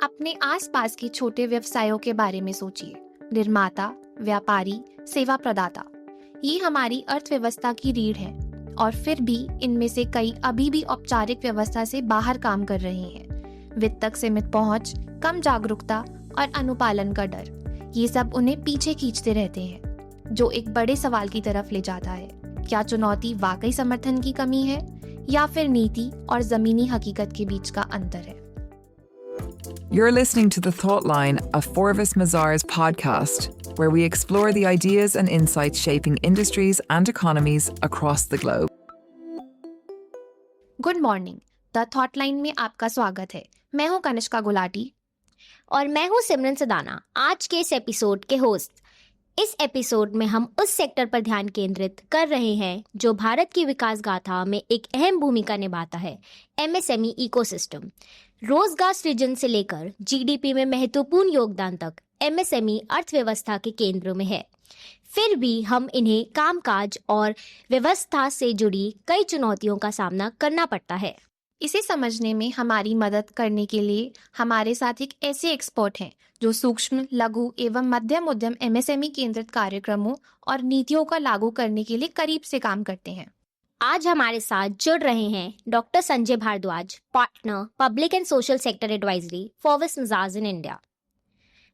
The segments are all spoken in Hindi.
अपने आसपास के छोटे व्यवसायों के बारे में सोचिए। निर्माता, व्यापारी, सेवा प्रदाता, ये हमारी अर्थव्यवस्था की रीढ़ है और फिर भी इनमें से कई अभी भी औपचारिक व्यवस्था से बाहर काम कर रहे हैं। वित्त तक सीमित पहुंच, कम जागरूकता और अनुपालन का डर, ये सब उन्हें पीछे खींचते रहते हैं, जो एक बड़े सवाल की तरफ ले जाता है। क्या चुनौती वाकई समर्थन की कमी है या फिर नीति और जमीनी हकीकत के बीच का अंतर है? You're listening to The Thought Line, a Forvis Mazars podcast, where we explore the ideas and insights shaping industries and economies across the globe. Good morning, the thought line में आपका स्वागत है। मैं हूं कनिष्का गुलाटी और मैं हूं सिमरन सदाना, आज के इस एपिसोड के होस्ट। इस एपिसोड में हम उस सेक्टर पर ध्यान केंद्रित कर रहे हैं जो भारत की विकास गाथा में एक अहम भूमिका निभाता है, एमएसएमई इकोसिस्टम। रोजगार सृजन से लेकर जीडीपी में महत्वपूर्ण योगदान तक एमएसएमई अर्थव्यवस्था के केंद्र में है। फिर भी हम इन्हें कामकाज और व्यवस्था से जुड़ी कई चुनौतियों का सामना करना पड़ता है। इसे समझने में हमारी मदद करने के लिए हमारे साथ एक ऐसे एक्सपर्ट हैं जो सूक्ष्म, लघु एवं मध्यम उद्यम एमएसएमई केंद्रित कार्यक्रमों और नीतियों का लागू करने के लिए करीब से काम करते हैं। आज हमारे साथ जुड़ रहे हैं doctor Sanjay Bhardwaj, partner public and social sector advisory Forvis Mazars in India.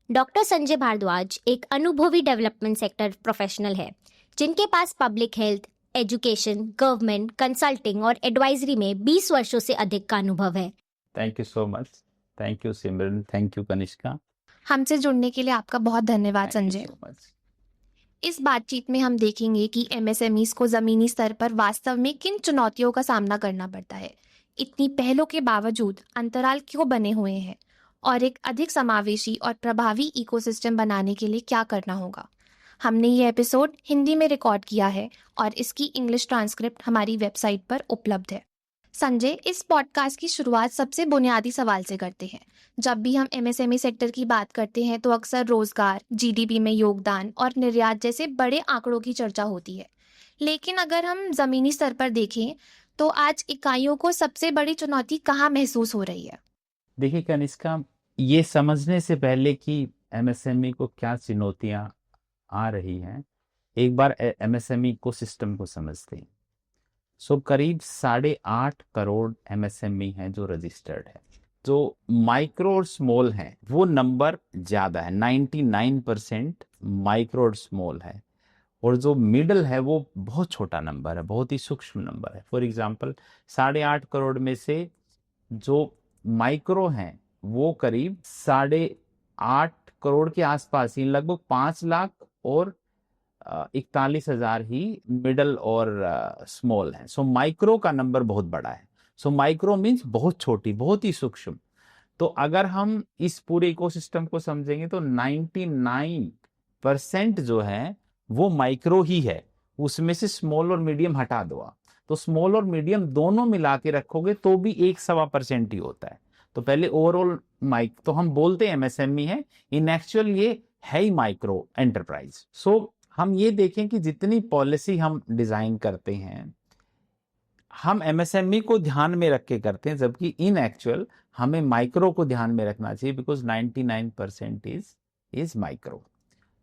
Doctor Sanjay Bhardwaj एक अनुभवी डेवलपमेंट सेक्टर प्रोफेशनल है, जिनके पास public health, education, government, consulting और एडवाइजरी में 20 वर्षों से अधिक का अनुभव है। Thank you so much. Thank you Simran, thank you Kanishka. हमसे जुड़ने के लिए आपका बहुत धन्यवाद संजय। इस बातचीत में हम देखेंगे कि एमएसएमईज को जमीनी स्तर पर वास्तव में किन चुनौतियों का सामना करना पड़ता है, इतनी पहलों के बावजूद अंतराल क्यों बने हुए हैं और एक अधिक समावेशी और प्रभावी इकोसिस्टम बनाने के लिए क्या करना होगा। हमने ये एपिसोड हिंदी में रिकॉर्ड किया है और इसकी इंग्लिश ट्रांसक्रिप्ट हमारी वेबसाइट पर उपलब्ध है। संजय, इस पॉडकास्ट की शुरुआत सबसे बुनियादी सवाल से करते हैं। जब भी हम एमएसएमई सेक्टर की बात करते हैं तो अक्सर रोजगार, जीडीपी में योगदान और निर्यात जैसे बड़े आंकड़ों की चर्चा होती है। लेकिन अगर हम जमीनी स्तर पर देखें तो आज इकाइयों को सबसे बड़ी चुनौती कहाँ महसूस हो रही है? देखिए कनिष्का, ये समझने से पहले कि एमएसएमई को क्या चुनौतियां आ रही हैं, एक बार एमएसएमई इकोसिस्टम को समझते हैं। करीब 8.5 करोड़ एमएसएमई हैं जो रजिस्टर्ड है। जो माइक्रो और स्मॉल हैं वो नंबर ज्यादा है, 99% माइक्रो और स्मॉल है, और जो मिडल है वो बहुत छोटा नंबर है, बहुत ही सूक्ष्म नंबर है। फॉर एग्जांपल 8.5 करोड़ में से जो माइक्रो हैं वो करीब 8.5 करोड़ के आसपास ही, लगभग 5 लाख और 41,000 ही मिडल और स्मॉल है। माइक्रो का नंबर बहुत बड़ा है। माइक्रो मीन्स बहुत छोटी, बहुत ही सूक्ष्म। तो अगर हम इस पूरे इकोसिस्टम को समझेंगे तो 99% जो है वो माइक्रो ही है। उसमें से स्मॉल और मीडियम हटा दो आप, तो स्मॉल और मीडियम दोनों मिला के रखोगे तो भी 1-1.25% ही होता है। तो पहले ओवरऑल तो हम बोलते हैं एमएसएमई है, इन एक्चुअल ये है ही माइक्रो एंटरप्राइज। हम ये देखें कि जितनी पॉलिसी हम डिजाइन करते हैं हम एमएसएमई को ध्यान में रख के करते हैं, जबकि इन एक्चुअल हमें माइक्रो को ध्यान में रखना चाहिए, बिकॉज 99% इज माइक्रो।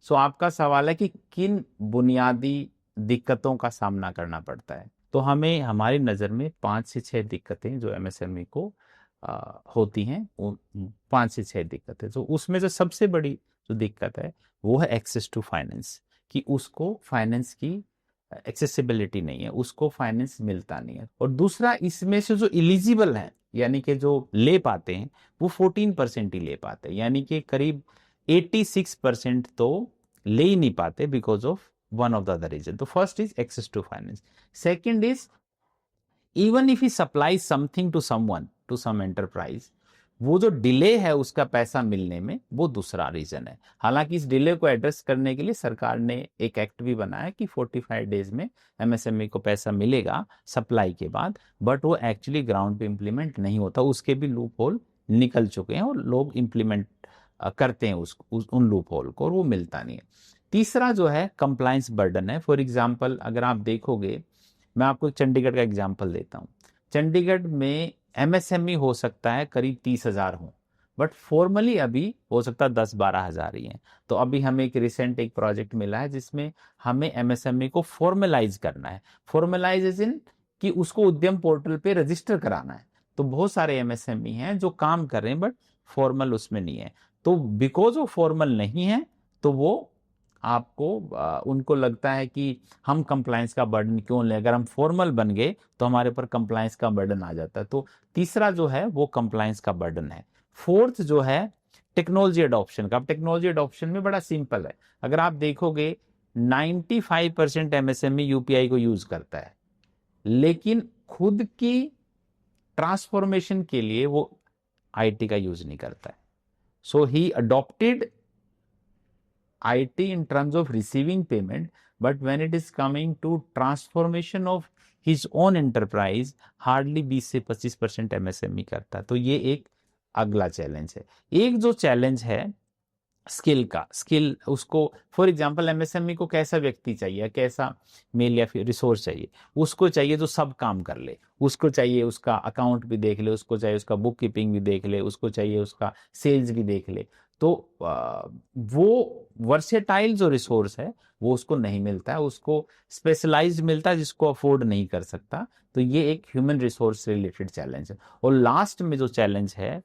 आपका सवाल है कि किन बुनियादी दिक्कतों का सामना करना पड़ता है, तो हमें हमारी नजर में 5 से 6 दिक्कतें जो एमएसएमई को होती हैं, 5 से 6 दिक्कतें। तो उसमें जो सबसे बड़ी जो दिक्कत है वो है एक्सेस टू फाइनेंस, कि उसको फाइनेंस की एक्सेसिबिलिटी नहीं है, उसको फाइनेंस मिलता नहीं है। और दूसरा, इसमें से जो इलिजिबल है यानी कि जो ले पाते हैं वो 14% ही ले पाते हैं, यानी कि करीब 86% तो ले ही नहीं पाते because of one of the other reason. तो first is access to finance. Second is even if he supply something to someone, to some enterprise, वो जो डिले है उसका पैसा मिलने में, वो दूसरा रीजन है। हालांकि इस डिले को एड्रेस करने के लिए सरकार ने एक एक्ट भी बनाया कि 45 डेज में एमएसएमई को पैसा मिलेगा सप्लाई के बाद, बट वो एक्चुअली ग्राउंड पे इंप्लीमेंट नहीं होता। उसके भी लूप होल निकल चुके हैं और लोग इंप्लीमेंट करते हैं उन लूप होल को, और वो मिलता नहीं है। तीसरा जो है कंप्लायंस बर्डन है। फॉर एग्जाम्पल अगर आप देखोगे, मैं आपको चंडीगढ़ का एग्जाम्पल देता हूँ। चंडीगढ़ में एमएसएमई हो सकता है करीब 30,000 हो, बट फॉर्मली अभी हो सकता है 10-12 हजार ही हैं। तो अभी हमें एक प्रोजेक्ट मिला है जिसमें हमें एमएसएमई को फॉर्मलाइज करना है। फॉर्मलाइज इन कि उसको उद्यम पोर्टल पे रजिस्टर कराना है। तो बहुत सारे एमएसएमई हैं जो काम कर रहे हैं बट फॉर्मल उसमें नहीं है। तो बिकॉज वो फॉर्मल नहीं है तो वो आपको उनको लगता है कि हम कंप्लायंस का बर्डन क्यों लें, अगर हम फॉर्मल बन गए तो हमारे ऊपर कंप्लायंस का बर्डन आ जाता है। तो तीसरा जो है वो कंप्लायंस का बर्डन है। फोर्थ जो है टेक्नोलॉजी अडॉप्शन का। अब टेक्नोलॉजी अडॉप्शन में बड़ा सिंपल है। अगर आप देखोगे 95% एमएसएमई यूपीआई को यूज करता है, लेकिन खुद की ट्रांसफॉर्मेशन के लिए वो आईटी का यूज नहीं करता है। सो ही adopted IT in terms of receiving payment, but when it is coming to transformation of his own enterprise, hardly 20 से 25% MSME करता है। तो ये एक अगला चैलेंज है। एक जो चैलेंज है स्किल का, स्किल उसको फॉर एग्जांपल एमएसएमई को कैसा व्यक्ति चाहिए, कैसा मेल या फिर रिसोर्स चाहिए, उसको चाहिए जो सब काम कर ले, उसको चाहिए उसका अकाउंट भी देख ले, उसको चाहिए उसका बुक कीपिंग भी देख ले, उसको चाहिए उसका सेल्स भी देख ले। तो वो वर्सेटाइल जो रिसोर्स है वो उसको नहीं मिलता है, उसको स्पेशलाइज्ड मिलता है जिसको अफोर्ड नहीं कर सकता। तो ये एक ह्यूमन रिसोर्स से रिलेटेड चैलेंज है। और लास्ट में जो चैलेंज है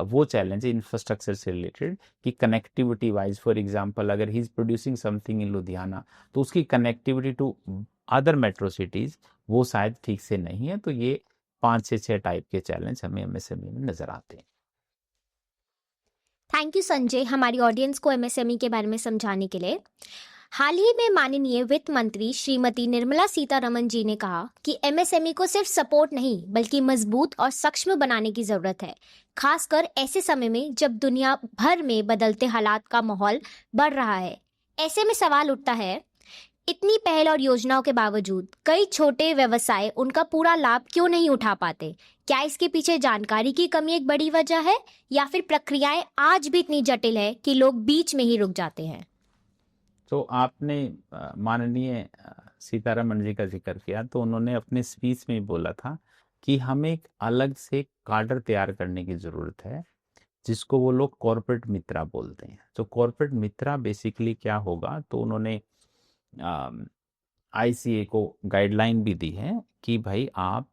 वो चैलेंज है इंफ्रास्ट्रक्चर से रिलेटेड कि कनेक्टिविटी वाइज, फॉर एग्जांपल अगर he is producing something in Ludhiana तो उसकी connectivity to other metro cities वो शायद ठीक से नहीं है। तो ये 5 से 6 टाइप के चैलेंज हमें एमएसएमई में नजर आते हैं। थैंक यू संजय, हमारी ऑडियंस को एमएसएमई के बारे में समझाने के लिए। हाल ही में माननीय वित्त मंत्री श्रीमती निर्मला सीतारमण जी ने कहा कि एमएसएमई को सिर्फ सपोर्ट नहीं बल्कि मजबूत और सक्षम बनाने की जरूरत है, खासकर ऐसे समय में जब दुनिया भर में बदलते हालात का माहौल बढ़ रहा है। ऐसे में सवाल उठता है, इतनी पहल और योजनाओं के बावजूद कई छोटे व्यवसाय उनका पूरा लाभ क्यों नहीं उठा पाते? क्या इसके पीछे जानकारी की कमी एक बड़ी वजह है या फिर प्रक्रियाएं आज भी इतनी जटिल है कि लोग बीच में ही रुक जाते हैं? तो आपने माननीय सीतारमण जी का जिक्र किया, तो उन्होंने अपने स्पीच में बोला था कि हमें एक अलग से काडर तैयार करने की जरूरत है जिसको वो लोग कॉर्पोरेट मित्रा बोलते हैं। तो कॉर्पोरेट मित्रा बेसिकली क्या होगा, तो उन्होंने आईसीए को गाइडलाइन भी दी है कि भाई आप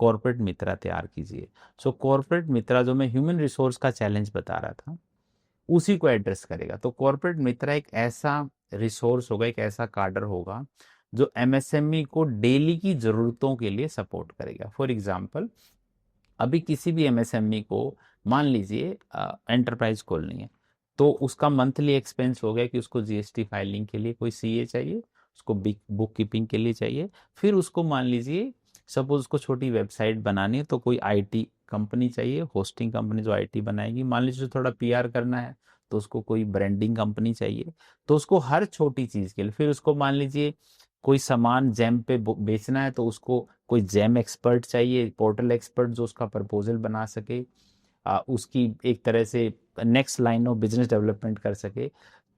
कॉर्पोरेट मित्रा तैयार कीजिए। सो कॉर्पोरेट मित्रा जो मैं ह्यूमन रिसोर्स का चैलेंज बता रहा था उसी को एड्रेस करेगा। तो कॉर्पोरेट मित्रा एक ऐसा रिसोर्स होगा, एक ऐसा काडर होगा जो एमएसएमई को डेली की जरूरतों के लिए सपोर्ट करेगा। फॉर एग्जांपल अभी किसी भी एमएसएमई को मान लीजिए एंटरप्राइज खोलनी है, तो उसका मंथली एक्सपेंस हो गया कि उसको जीएसटी फाइलिंग के लिए कोई सीए चाहिए, उसको बुक कीपिंग के लिए चाहिए, फिर उसको मान लीजिए सपोज उसको छोटी वेबसाइट बनानी है तो कोई आईटी कंपनी चाहिए, होस्टिंग कंपनी जो आईटी बनाएगी। मान लीजिए थोड़ा पीआर करना है तो उसको कोई ब्रांडिंग कंपनी चाहिए। तो उसको हर छोटी चीज के लिए, फिर उसको मान लीजिए कोई सामान जैम पे बेचना है तो उसको कोई जैम एक्सपर्ट चाहिए, पोर्टल एक्सपर्ट जो उसका प्रपोजल बना सके, उसकी एक तरह से next line of business development कर सके।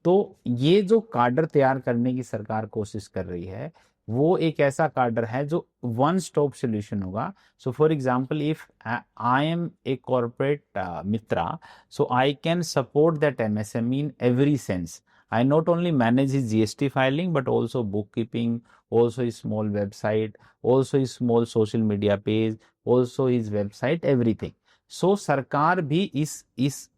तो ये जो काडर तैयार करने की सरकार कोशिश कर रही है वो एक ऐसा काडर है जो वन स्टॉप सॉल्यूशन होगा। So for example if I am a corporate Mitra, so I can support that MSME in every sense. I not only manage his GST filing but also bookkeeping, also his small website, also his small social media page, also his website, everything. सो सरकार भी इस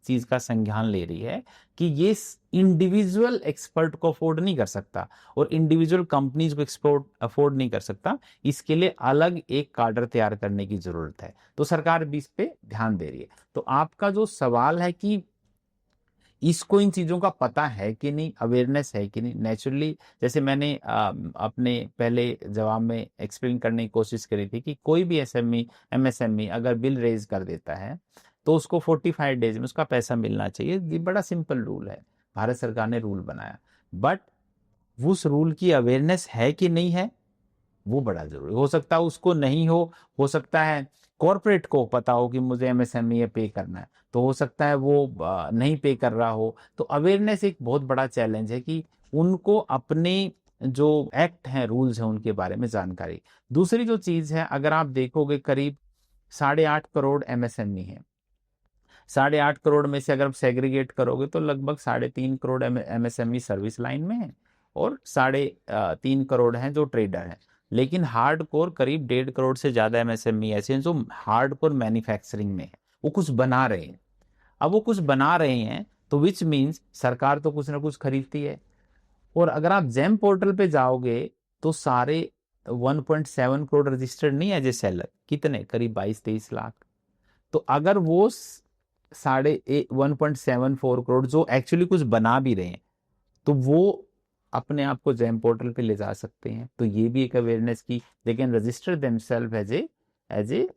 चीज का संज्ञान ले रही है कि ये इंडिविजुअल एक्सपर्ट को अफोर्ड नहीं कर सकता और इंडिविजुअल कंपनीज को अफोर्ड नहीं कर सकता। इसके लिए अलग एक काडर तैयार करने की जरूरत है। तो सरकार भी इस पे ध्यान दे रही है। तो आपका जो सवाल है कि इसको इन चीजों का पता है कि नहीं, अवेयरनेस है कि नहीं, नेचुरली जैसे मैंने अपने पहले जवाब में एक्सप्लेन करने की कोशिश करी थी कि कोई भी एमएसएमई अगर बिल रेज कर देता है तो उसको 45 डेज में उसका पैसा मिलना चाहिए। ये बड़ा सिंपल रूल है, भारत सरकार ने रूल बनाया, बट उस रूल की अवेयरनेस है कि नहीं है वो बड़ा जरूरी। हो सकता है उसको नहीं हो सकता है कॉर्पोरेट को पता हो कि मुझे एमएसएमई पे करना है, तो हो सकता है वो नहीं पे कर रहा हो। तो अवेयरनेस एक बहुत बड़ा चैलेंज है कि उनको अपने जो एक्ट हैं, रूल्स हैं, उनके बारे में जानकारी। दूसरी जो चीज है, अगर आप देखोगे करीब 8.5 करोड़ एमएसएमई है। 8.5 करोड़ में से अगर आप सेग्रीगेट करोगे तो लगभग 3.5 करोड़ MSME सर्विस लाइन में है और 3.5 करोड़ हैं जो ट्रेडर हैं। लेकिन हार्ड कोर करीब 1.5 करोड़ से ज्यादा MSME ऐसे हैं जो हार्ड कोर मैन्युफैक्चरिंग में है, वो कुछ बना रहे हैं। अब वो कुछ बना रहे हैं तो विच मीन्स सरकार तो कुछ ना कुछ खरीदती है। और अगर आप जेम पोर्टल पे जाओगे तो सारे 1.7 करोड़ रजिस्टर्ड नहीं एज ए सेलर, कितने, करीब 22-23 लाख। तो अगर वो 1.74 करोड़ जो एक्चुअली कुछ बना भी रहे हैं तो वो अपने आप को जेम पोर्टल पे ले जा सकते हैं। तो ये भी एक अवेयरनेस की they can register themselves as a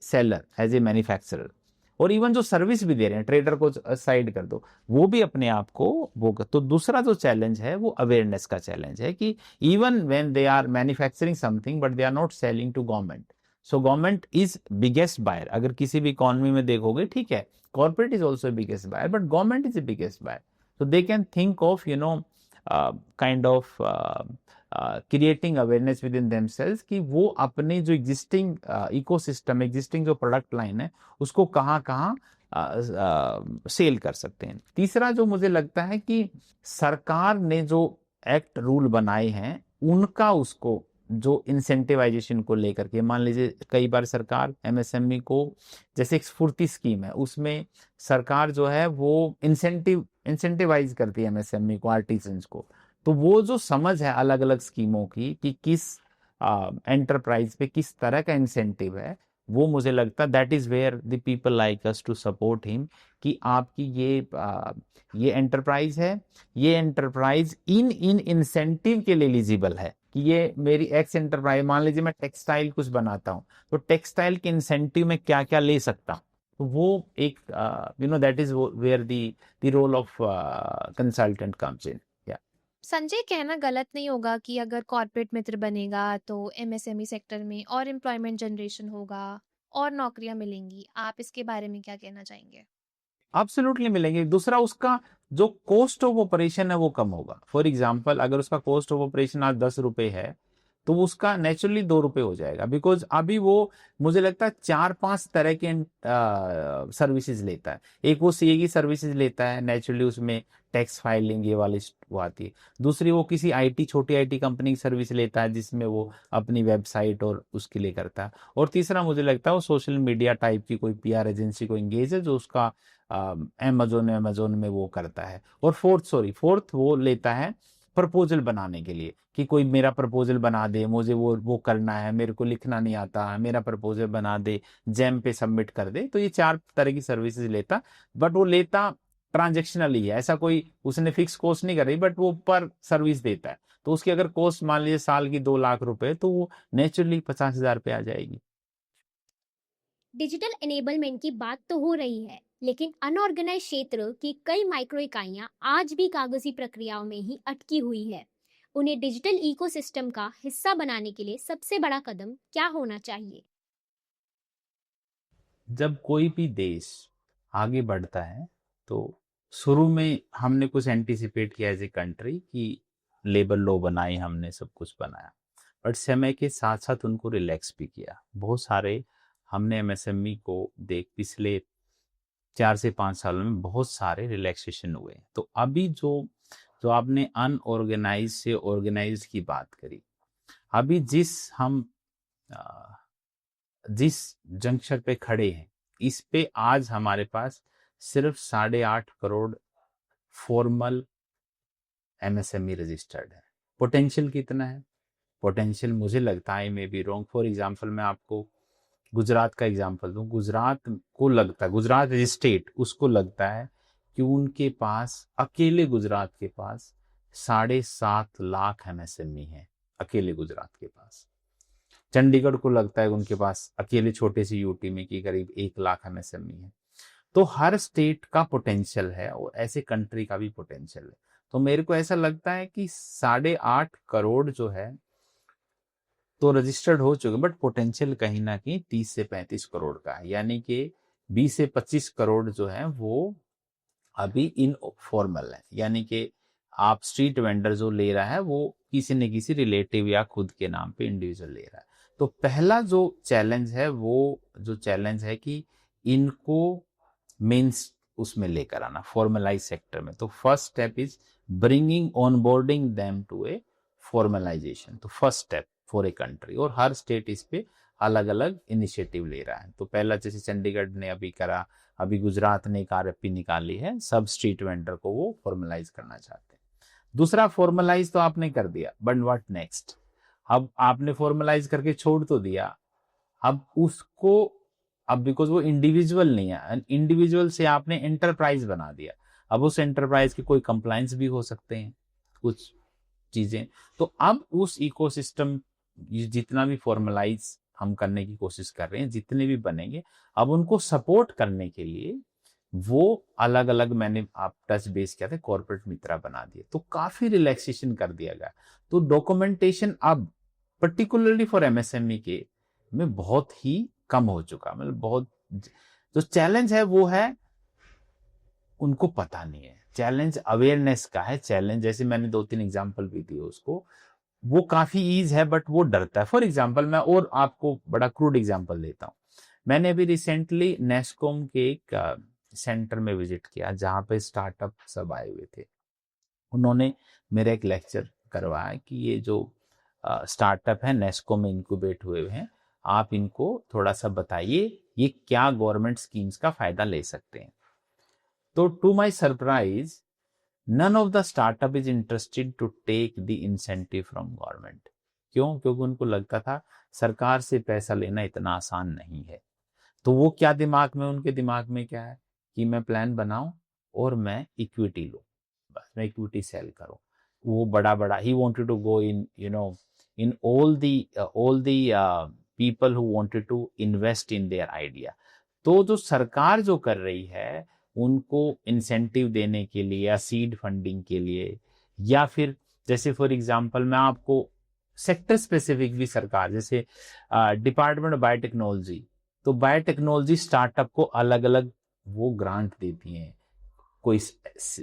seller, as a manufacturer. और इवन जो सर्विस भी दे रहे हैं, ट्रेडर को साइड कर दो, वो भी अपने आप को वो तो दूसरा जो चैलेंज है वो अवेयरनेस का चैलेंज है कि even when they are manufacturing something but they are not selling to government, so government is biggest buyer. अगर किसी भी इकोनॉमी में देखोगे, ठीक है, corporate is also biggest buyer but government is the biggest buyer. So they can think of kind of creating awareness within themselves कि वो अपने जो एग्जिस्टिंग इकोसिस्टम, एग्जिस्टिंग जो प्रोडक्ट लाइन है उसको कहाँ कहाँ सेल कर सकते हैं। तीसरा जो मुझे लगता है कि सरकार ने जो एक्ट रूल बनाए हैं उनका उसको जो इंसेंटिवाइजेशन को लेकर के, मान लीजिए कई बार सरकार MSME को, जैसे एक स्फूर्ति स्कीम है उसमें सरकार जो है वो इंसेंटिवाइज करती है MSME को, आर्टिजन्स को। तो वो जो समझ है अलग अलग स्कीमों की कि किस एंटरप्राइज पे किस तरह का इंसेंटिव है, वो मुझे लगता है that is where the people like us to support him कि आपकी ये एंटरप्राइज है, ये एंटरप्राइज इन इंसेंटिव के लिए एलिजिबल है कि ये मेरी एक्स एंटरप्राइज, मान लीजिए मैं टेक्सटाइल कुछ बनाता हूँ तो टेक्सटाइल के इंसेंटिव में क्या क्या ले सकता हूँ। तो वो एक that is where the role of consultant comes in. Sanjay, कहना गलत नहीं होगा कि अगर कॉर्पोरेट मित्र बनेगा तो MSME सेक्टर में और एम्प्लॉयमेंट जनरेशन होगा और नौकरियां मिलेंगी। आप इसके बारे में क्या कहना चाहेंगे? एब्सोल्युटली मिलेंगे। दूसरा, उसका जो कॉस्ट ऑफ ऑपरेशन है वो कम होगा। फॉर एग्जांपल, अगर उसका कॉस्ट ऑफ ऑपरेशन आज 10 रुपए है तो उसका नेचुरली 2 रुपए हो जाएगा, बिकॉज अभी वो मुझे लगता है 4-5 तरह के सर्विसेज लेता है। एक वो CA की सर्विसेज लेता है, नेचुरली उसमें टैक्स फाइलिंग ये वाली वो आती है। दूसरी, वो किसी छोटी IT कंपनी की सर्विस लेता है जिसमें वो अपनी वेबसाइट और उसके लिए करता है। और तीसरा मुझे लगता है वो सोशल मीडिया टाइप की कोई PR एजेंसी को एंगेज है जो उसका अमेजोन में वो करता है। और फोर्थ वो लेता है प्रपोजल बनाने के लिए कि कोई मेरा प्रपोजल बना दे, मुझे वो करना है, मेरे को लिखना नहीं आता, मेरा प्रपोजल बना दे, जेम पे सबमिट कर दे। तो ये 4 तरह की सर्विसेज लेता, बट वो लेता ट्रांजेक्शनली है, ऐसा कोई उसने फिक्स कॉस्ट नहीं कर रही, बट वो पर सर्विस देता है। तो उसकी अगर कॉस्ट मान लीजिए साल की 2 लाख रुपए, तो वो नेचुरली 50,000 पे आ जाएगी। डिजिटल एनेबलमेंट की बात तो हो रही है, लेकिन अनऑर्गेनाइज क्षेत्र की कई माइक्रो इकाइयां आज भी कागजी प्रक्रियाओं में ही अटकी हुई है। उन्हें डिजिटल इकोसिस्टम का हिस्सा बनाने के लिए सबसे बड़ा कदम क्या होना चाहिए? जब कोई भी देश आगे बढ़ता है तो शुरू में हमने कुछ एंटिसिपेट किया एज ए कंट्री कि लेबर लॉ बनाई, हमने सब कुछ बनाया, बट समय के साथ साथ उनको रिलैक्स भी किया। बहुत सारे हमने MSME को पिछले 4 से 5 सालों में बहुत सारे रिलैक्सेशन हुए। तो अभी जो आपने अनऑर्गेनाइज से ऑर्गेनाइज की बात करी, अभी जिस जंक्शन पे खड़े हैं इस पे आज हमारे पास सिर्फ 8.5 करोड़ फॉर्मल MSME रजिस्टर्ड है। पोटेंशियल कितना है? पोटेंशियल मुझे लगता है, may be wrong, for example मैं आपको गुजरात का एग्जांपल दूं। गुजरात स्टेट उसको लगता है कि उनके पास अकेले गुजरात के पास 7.5 लाख MSME है, अकेले गुजरात के पास। चंडीगढ़ को लगता है उनके पास अकेले छोटे से UT में कि करीब 1 लाख MSME है। तो हर स्टेट का पोटेंशियल है और ऐसे कंट्री का भी पोटेंशियल है। तो मेरे को ऐसा लगता है कि 8.5 करोड़ जो है तो रजिस्टर्ड हो चुके, बट पोटेंशियल कहीं ना कहीं 30 से 35 करोड़ का है, यानी कि 20 से 25 करोड़ जो है वो अभी इनफॉर्मल है। यानी कि आप स्ट्रीट वेंडर जो ले रहा है वो किसी न किसी रिलेटिव या खुद के नाम पे इंडिविजुअल ले रहा है। तो पहला जो चैलेंज है वो जो चैलेंज है कि इनको उसमें लेकर आना, फॉर्मलाइज सेक्टर में। तो first step is bringing onboarding them to a formalisation. तो first step for a country, और हर स्टेट इस पे अलग अलग इनिशिएटिव ले रहा है। तो पहला जैसे चंडीगढ़ ने अभी करा, अभी गुजरात ने एक RFP निकाली है, सब स्ट्रीट वेंडर को वो फॉर्मलाइज करना चाहते हैं। दूसरा, फॉर्मलाइज तो आपने कर दिया, बट व्हाट नेक्स्ट? अब आपने फॉर्मलाइज करके छोड़ तो दिया, अब उसको, अब बिकॉज वो इंडिविजुअल नहीं है, इंडिविजुअल से आपने एंटरप्राइज बना दिया। अब उस एंटरप्राइज के कोई कंप्लायंस भी हो सकते हैं, कुछ चीजें। तो अब उस इकोसिस्टम, जितना भी फॉर्मलाइज हम करने की कोशिश कर रहे हैं, जितने भी बनेंगे, अब उनको सपोर्ट करने के लिए वो अलग अलग, मैंने आप टच बेस किया था, कॉर्पोरेट मित्रा बना दिए। तो काफी रिलैक्सेशन कर दिया गया। तो डॉक्यूमेंटेशन अब पर्टिकुलरली फॉर MSME के में बहुत ही कम हो चुका, मतलब बहुत। जो चैलेंज है वो है उनको पता नहीं है, चैलेंज अवेयरनेस का है। चैलेंज जैसे मैंने 2-3 एग्जांपल भी दिए उसको, वो काफी ईज है बट वो डरता है। फॉर एग्जांपल मैं और आपको बड़ा क्रूड एग्जांपल देता हूँ। मैंने अभी रिसेंटली नेस्कॉम के एक सेंटर में विजिट किया जहां पे स्टार्टअप सब आए हुए थे। उन्होंने मेरा एक लेक्चर करवाया कि ये जो स्टार्टअप है नेस्को में इनक्यूबेट हुए हैं, आप इनको थोड़ा सा बताइए ये क्या गवर्नमेंट स्कीम्स का फायदा ले सकते हैं। तो to my surprise, none of the startup is interested to take the incentive from government. क्यों? क्योंकि उनको लगता था सरकार से पैसा लेना इतना आसान नहीं है। तो वो क्या दिमाग में, उनके दिमाग में क्या है कि मैं प्लान बनाऊं और मैं इक्विटी लूं, बस मैं इक्विटी सेल करूं। वो बड़ा बड़ा ही wanted to go in, in all the people who wanted to invest in their idea। तो जो सरकार जो कर रही है उनको इंसेंटिव देने के लिए या सीड फंडिंग के लिए, या फिर जैसे फॉर एग्जांपल मैं आपको सेक्टर स्पेसिफिक भी सरकार, जैसे डिपार्टमेंट ऑफ बायोटेक्नोलॉजी, तो बायोटेक्नोलॉजी स्टार्टअप को अलग अलग वो ग्रांट देती हैं। कोई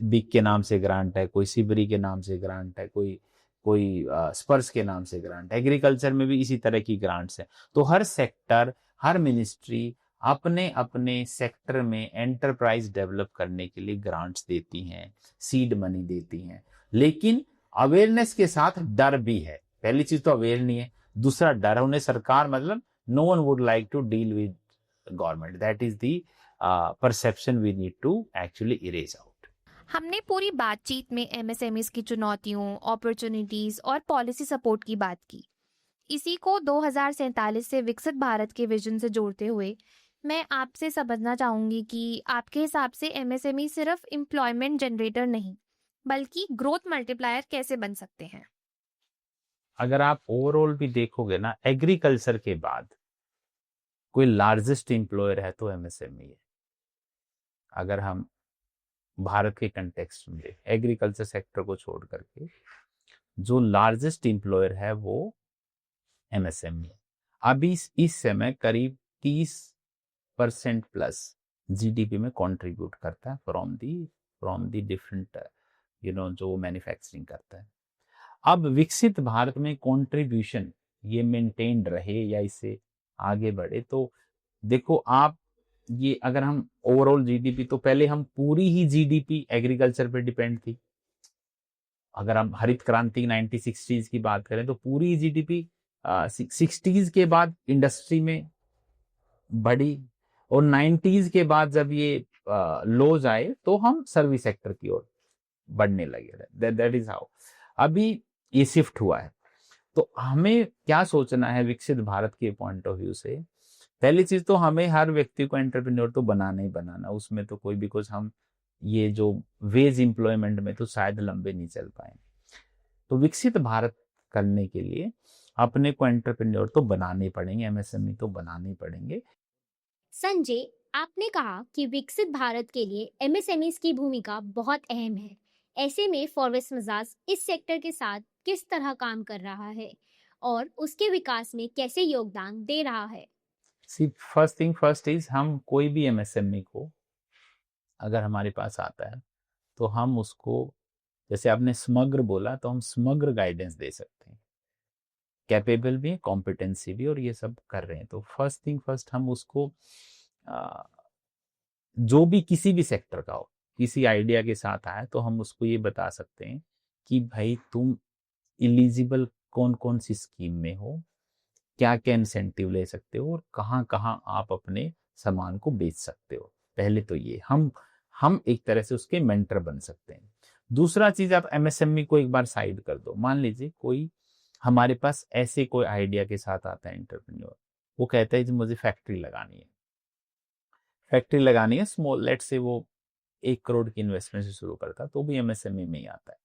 बिग के नाम से ग्रांट है, कोई सिबरी के नाम से ग्रांट है, कोई स्पर्श के नाम से ग्रांट है। एग्रीकल्चर में भी इसी तरह की ग्रांट्स है। तो हर सेक्टर, हर मिनिस्ट्री अपने अपने सेक्टर में एंटरप्राइज डेवलप करने के लिए ग्रांट्स देती हैं, सीड मनी देती हैं। लेकिन अवेयरनेस के साथ डर भी है। पहली चीज तो अवेयर नहीं है, दूसरा डर है। उन्हें सरकार, मतलब no one would like to deal with government. That is the perception we need to actually erase out. हमने पूरी बातचीत में MSMEs की चुनौतियों, अपॉर्चुनिटीज और पॉलिसी सपोर्ट की बात की। इसी को 2047 से विकसित भारत के विजन से जोड़ते हुए मैं आपसे समझना चाहूंगी कि आपके हिसाब से MSME सिर्फ एम्प्लॉयमेंट जनरेटर नहीं बल्कि ग्रोथ मल्टीप्लायर कैसे बन सकते हैं? अगर आप ओवरऑल भी देखोगे ना, एग्रीकल्चर के बाद कोई लार्जेस्ट एम्प्लॉयर है तो MSME है। अगर हम भारत के कंटेक्स्ट में एग्रीकल्चर सेक्टर को छोड़ करके जो लार्जेस्ट एम्प्लॉयर है वो MSME है। अभी इस समय करीब 30% प्लस GDP में कंट्रीब्यूट करता है फ्रॉम दी डिफरेंट जो मैन्युफैक्चरिंग करता है। अब विकसित भारत में कंट्रीब्यूशन ये मेंटेन रहे या इससे आगे बढ़े, तो देखो आप, ये अगर हम ओवरऑल GDP, तो पहले हम पूरी ही GDP एग्रीकल्चर पे डिपेंड थी। अगर हम हरित क्रांति 1960s की बात करें तो पूरी GDP 60s के बाद इंडस्ट्री में बढ़ी, और 90s के बाद जब ये लॉज आए तो हम सर्विस सेक्टर की ओर बढ़ने लगे। दैट इज हाउ अभी ये शिफ्ट हुआ है। तो हमें क्या सोचना है विकसित भारत के पॉइंट ऑफ व्यू से? पहली चीज तो हमें हर व्यक्ति को एंटरप्रेन्योर तो बनाना ही बनाना, उसमें तो कोई, बिकॉज हम ये जो वेज एम्प्लॉयमेंट में तो शायद लंबे नहीं चल पाए। तो विकसित भारत करने के लिए अपने को एंटरप्रेन्योर तो बनाने पड़ेंगे, MSME तो बनाने पड़ेंगे। संजय, आपने कहा कि विकसित भारत के लिए MSMEs की भूमिका बहुत अहम है। ऐसे में फॉरवेस्ट मजाज इस सेक्टर के साथ किस तरह काम कर रहा है और उसके विकास में कैसे योगदान दे रहा है? फर्स्ट थिंग फर्स्ट इज, हम कोई भी MSME को अगर हमारे पास आता है तो हम उसको, जैसे आपने समग्र बोला, तो हम समग्र गाइडेंस दे सकते हैं। कैपेबल भी, कॉम्पिटेंसी भी, और ये सब कर रहे हैं। तो फर्स्ट थिंग फर्स्ट हम उसको जो भी किसी भी सेक्टर का हो, किसी आइडिया के साथ आया तो हम उसको ये बता सकते हैं कि भाई तुम एलिजिबल कौन कौन सी स्कीम में हो, क्या क्या इंसेंटिव ले सकते हो और कहाँ कहाँ आप अपने सामान को बेच सकते हो। पहले तो ये हम एक तरह से उसके मेंटर बन सकते हैं। दूसरा चीज, आप एमएसएमई को एक बार साइड कर दो। मान लीजिए कोई हमारे पास ऐसे कोई आइडिया के साथ आता है एंटरप्रेन्योर, वो कहता है जी मुझे फैक्ट्री लगानी है स्मॉल, लेट से वो 1 करोड़ की इन्वेस्टमेंट से शुरू करता, तो भी एमएसएमई में ही आता है।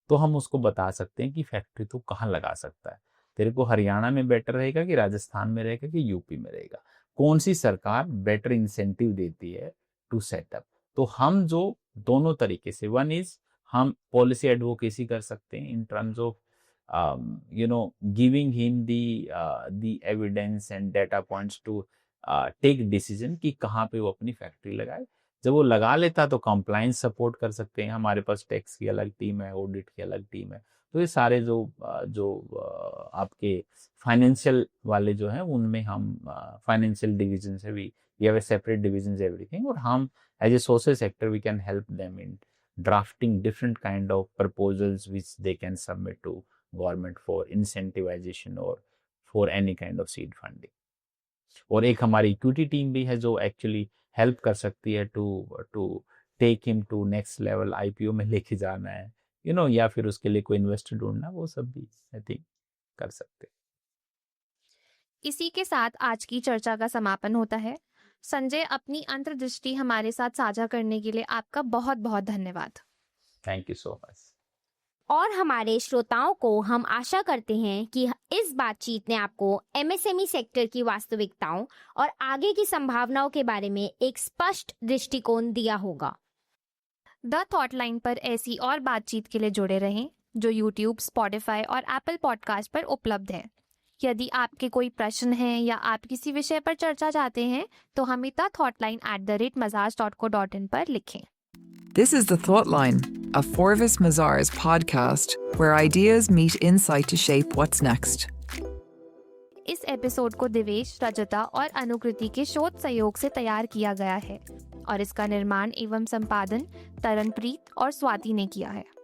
तो हम उसको बता सकते हैं कि फैक्ट्री तो कहाँ लगा सकता है, तेरे को हरियाणा में बेटर रहेगा कि राजस्थान में रहेगा कि यूपी में रहेगा, कौन सी सरकार बेटर इंसेंटिव देती है टू सेटअप। तो हम जो दोनों तरीके से, वन इज हम पॉलिसी एडवोकेसी कर सकते हैं in terms of giving him the evidence and data points to take decision कि कहाँ पे वो अपनी फैक्ट्री लगाए। जब वो लगा लेता तो कंप्लायंस सपोर्ट कर सकते हैं, हमारे पास टैक्स की अलग टीम है, ऑडिट की अलग टीम है। तो ये सारे जो आपके फाइनेंशियल वाले जो हैं उनमें हम फाइनेंशियल डिवीजन से भी, we have a separate division everything, और हम as a social sector we can help them in drafting different kind of proposals which they can submit to government for incentivization or for any kind of seed funding. और एक हमारी इक्विटी टीम भी है जो एक्चुअली हेल्प कर सकती है to take him to next level, IPO में लेके जाना है या फिर उसके लिए कोई इन्वेस्टर ढूंढना, वो सब भी आई थिंक कर सकते हैं। इसी के साथ आज की चर्चा का समापन होता है। संजय, अपनी अंतर्दृष्टि हमारे साथ साझा करने के लिए आपका बहुत बहुत धन्यवाद। Thank you so much. और हमारे श्रोताओं को हम आशा करते हैं कि इस बातचीत ने आपको एमएसएमई सेक्टर की वास्तविकताओं और आगे की संभावनाओं के बारे में एक स्पष्ट दृष्टिकोण दिया होगा। द थॉट लाइन पर ऐसी और बातचीत के लिए जुड़े रहें जो यूट्यूब, स्पॉटिफाई और एप्पल पॉडकास्ट पर उपलब्ध है। यदि आपके कोई प्रश्न हैं या आप किसी विषय पर चर्चा चाहते हैं तो हमें द thoughtline@mazars.co.in पर लिखें। This is The Thought Line, a Forvis Mazars podcast where ideas meet insight to shape what's next. इस एपिसोड को दिवेश, रजता और अनुकृति के शोध सहयोग से तैयार किया गया है और इसका निर्माण एवं संपादन तरनप्रीत और स्वाति ने किया है।